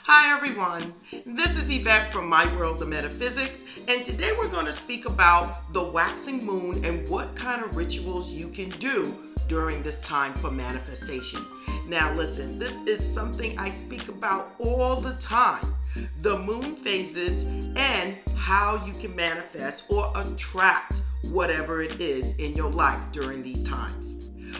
Hi everyone, this is Yvette from My World of Metaphysics, and today we're going to speak about the waxing moon and what kind of rituals you can do during this time for manifestation. Now listen, this is something I speak about all the time, the moon phases and how you can manifest or attract whatever it is in your life during these times.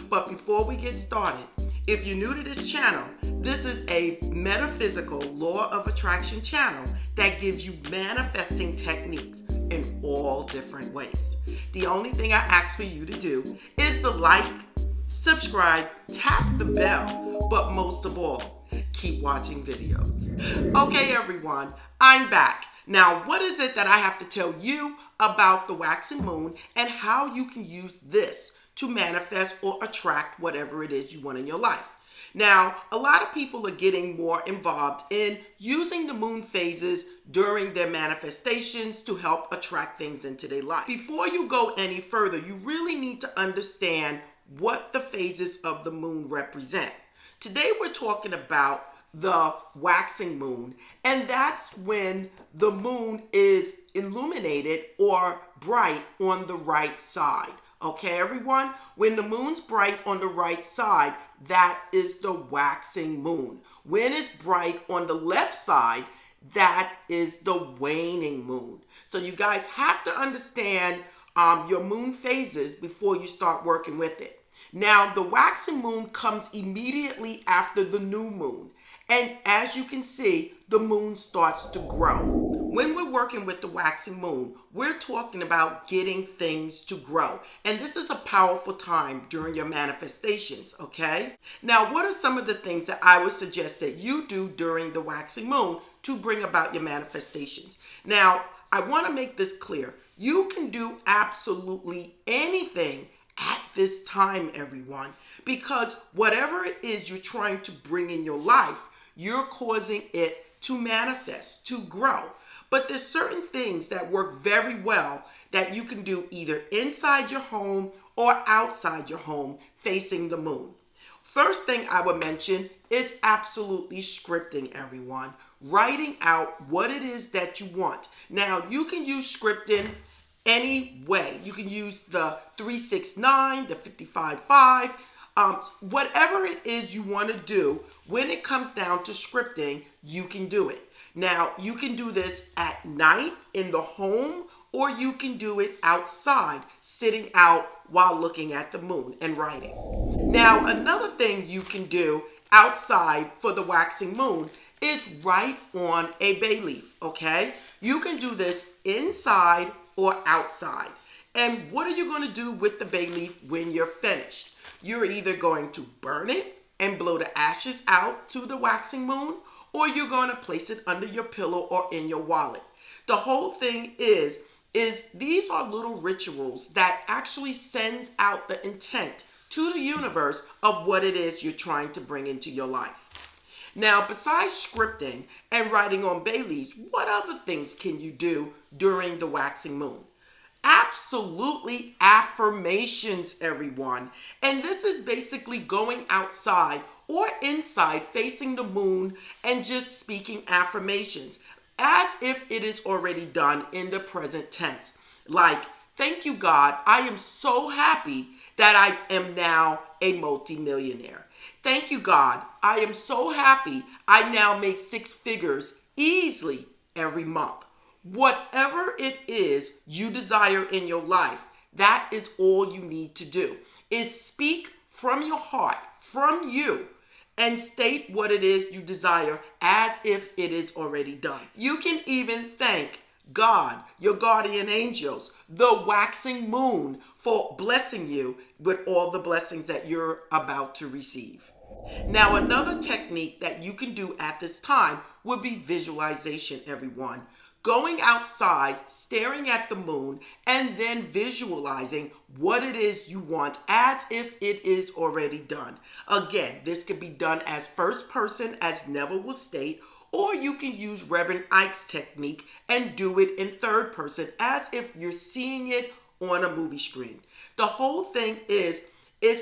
But before we get started, if you're new to this channel, this is a metaphysical law of attraction channel that gives you manifesting techniques in all different ways. The only thing I ask for you to do is to like, subscribe, tap the bell, but most of all, keep watching videos. Okay, everyone, I'm back. Now, what is it that I have to tell you about the waxing moon and how you can use this to manifest or attract whatever it is you want in your life? Now, a lot of people are getting more involved in using the moon phases during their manifestations to help attract things into their life. Before you go any further, you really need to understand what the phases of the moon represent. Today, we're talking about the waxing moon, and that's when the moon is illuminated or bright on the right side. Okay, everyone? When the moon's bright on the right side, that is the waxing moon. When it's bright on the left side, that is the waning moon. So you guys have to understand your moon phases before you start working with it. Now, the waxing moon comes immediately after the new moon. And as you can see, the moon starts to grow. When we're working with the waxing moon, we're talking about getting things to grow. And this is a powerful time during your manifestations, okay? Now, what are some of the things that I would suggest that you do during the waxing moon to bring about your manifestations? Now, I want to make this clear. You can do absolutely anything at this time, everyone, because whatever it is you're trying to bring in your life, you're causing it to manifest, to grow. But there's certain things that work very well that you can do either inside your home or outside your home facing the moon. First thing I would mention is absolutely scripting, everyone. Writing out what it is that you want. Now, you can use scripting any way. You can use the 369, the 55-5, whatever it is you want to do. When it comes down to scripting, you can do it. Now, you can do this at night in the home, or you can do it outside, sitting out while looking at the moon and writing. Now, another thing you can do outside for the waxing moon is write on a bay leaf, okay? You can do this inside or outside. And what are you going to do with the bay leaf when you're finished? You're either going to burn it and blow the ashes out to the waxing moon, or you're going to place it under your pillow or in your wallet. The whole thing is these are little rituals that actually sends out the intent to the universe of what it is you're trying to bring into your life. Now, besides scripting and writing on bay leaves, what other things can you do during the waxing moon? Absolutely affirmations, everyone. And this is basically going outside or inside facing the moon and just speaking affirmations as if it is already done in the present tense. Like, thank you, God. I am so happy that I am now a multimillionaire. Thank you, God. I am so happy I now make 6 figures easily every month. Whatever it is you desire in your life, that is all you need to do, is speak from your heart, from you, and state what it is you desire as if it is already done. You can even thank God, your guardian angels, the waxing moon for blessing you with all the blessings that you're about to receive. Now, another technique that you can do at this time would be visualization, everyone. Going outside, staring at the moon, and then visualizing what it is you want as if it is already done. Again, this could be done as first person, as Neville will state, or you can use Reverend Ike's technique and do it in third person as if you're seeing it on a movie screen. The whole thing is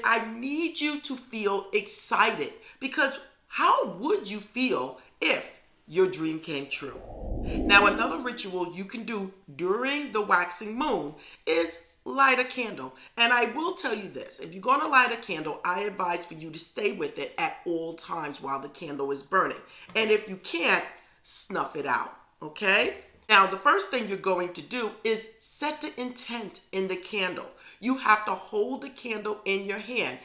I need you to feel excited, because how would you feel if your dream came true. Now, another ritual you can do during the waxing moon is light a candle. And I will tell you this, if you're going to light a candle, I advise for you to stay with it at all times while the candle is burning. And if you can't, snuff it out, okay? Now, the first thing you're going to do is set the intent in the candle. You have to hold the candle in your hand,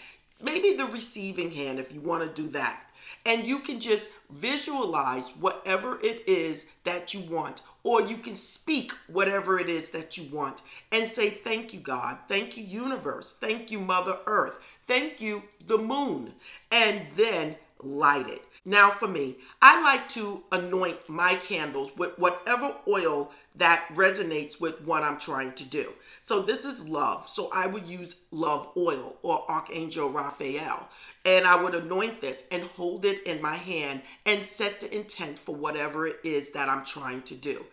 maybe the receiving hand if you want to do that. And you can just visualize whatever it is that you want, or you can speak whatever it is that you want and say, thank you, God. Thank you, universe. Thank you, Mother Earth. Thank you, the moon. And then light it. Now for me, I like to anoint my candles with whatever oil that resonates with what I'm trying to do. So this is love. So I would use love oil or Archangel Raphael. And I would anoint this and hold it in my hand and set the intent for whatever it is that I'm trying to do.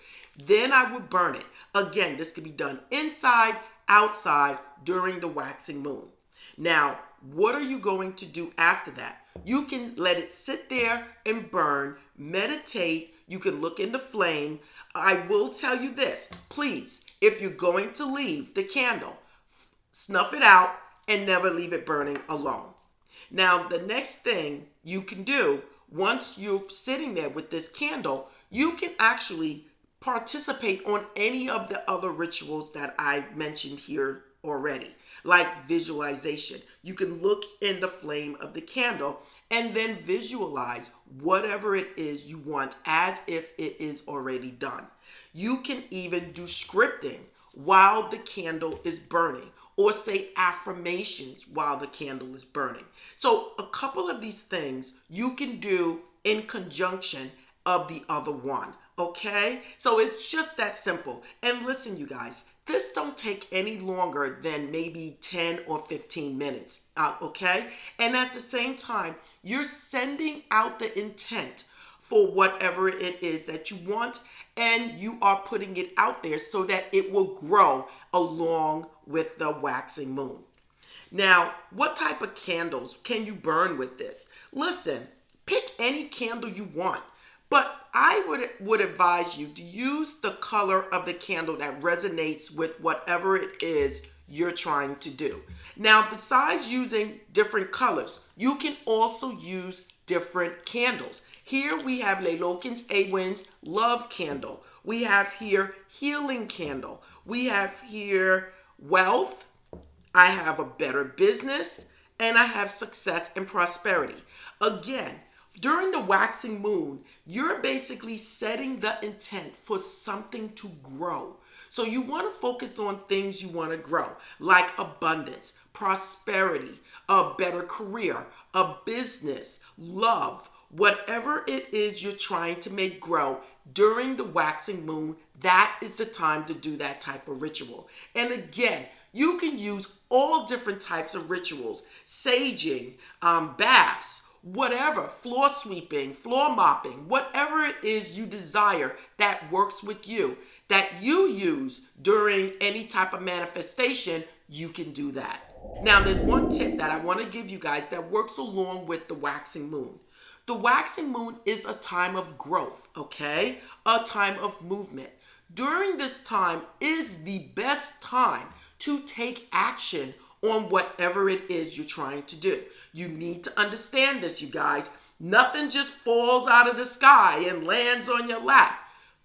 Then I would burn it. Again, this could be done inside, outside, during the waxing moon. Now, what are you going to do after that? You can let it sit there and burn, meditate. You can look in the flame. I will tell you this, please, if you're going to leave the candle, snuff it out and never leave it burning alone. Now, the next thing you can do, once you're sitting there with this candle, you can actually participate on any of the other rituals that I mentioned here already, like visualization. You can look in the flame of the candle and then visualize whatever it is you want as if it is already done. You can even do scripting while the candle is burning, or say affirmations while the candle is burning. So a couple of these things you can do in conjunction of the other one, okay? So it's just that simple. And listen, you guys, this don't take any longer than maybe 10 or 15 minutes, okay? And at the same time, you're sending out the intent for whatever it is that you want, and you are putting it out there so that it will grow along with the waxing moon. Now, what type of candles can you burn with this? Listen, pick any candle you want, but I would advise you to use the color of the candle that resonates with whatever it is you're trying to do. Now, besides using different colors, you can also use different candles. Here we have Lelokin's Awin's Love Candle. We have here Healing Candle. We have here Wealth. I have a Better Business. And I have Success and Prosperity. Again, during the waxing moon, you're basically setting the intent for something to grow. So you want to focus on things you want to grow, like abundance, prosperity, a better career, a business, love. Whatever it is you're trying to make grow during the waxing moon, that is the time to do that type of ritual. And again, you can use all different types of rituals, saging, baths, whatever, floor sweeping, floor mopping, whatever it is you desire that works with you, that you use during any type of manifestation, you can do that. Now, there's one tip that I want to give you guys that works along with the waxing moon. The waxing moon is a time of growth, okay? A time of movement. During this time is the best time to take action on whatever it is you're trying to do. You need to understand this, you guys. Nothing just falls out of the sky and lands on your lap.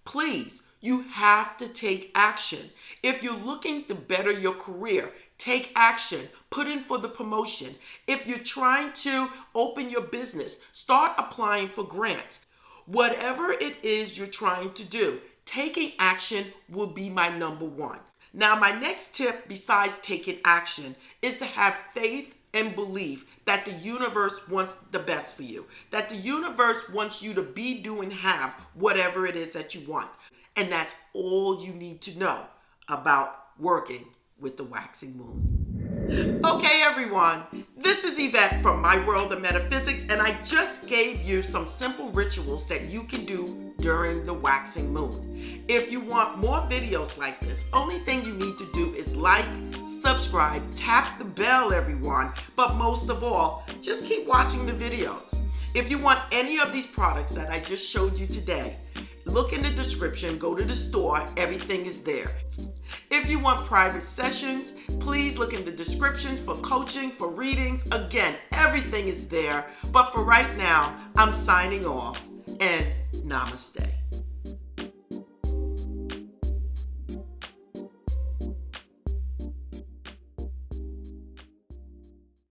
Please, you have to take action. If you're looking to better your career, take action. Put in for the promotion. If you're trying to open your business, start applying for grants. Whatever it is you're trying to do, taking action will be my number one. Now, my next tip besides taking action is to have faith and belief that the universe wants the best for you, that the universe wants you to be, do, and have whatever it is that you want. And that's all you need to know about working with the waxing moon. Okay, everyone, this is Yvette from My World of Metaphysics, and I just gave you some simple rituals that you can do during the waxing moon. If you want more videos like this, only thing you need to do is like, subscribe, tap the bell, everyone, but most of all, just keep watching the videos. If you want any of these products that I just showed you today, look in the description, go to the store, everything is there. If you want private sessions, please look in the descriptions for coaching, for readings. Again, everything is there. But for right now, I'm signing off and namaste.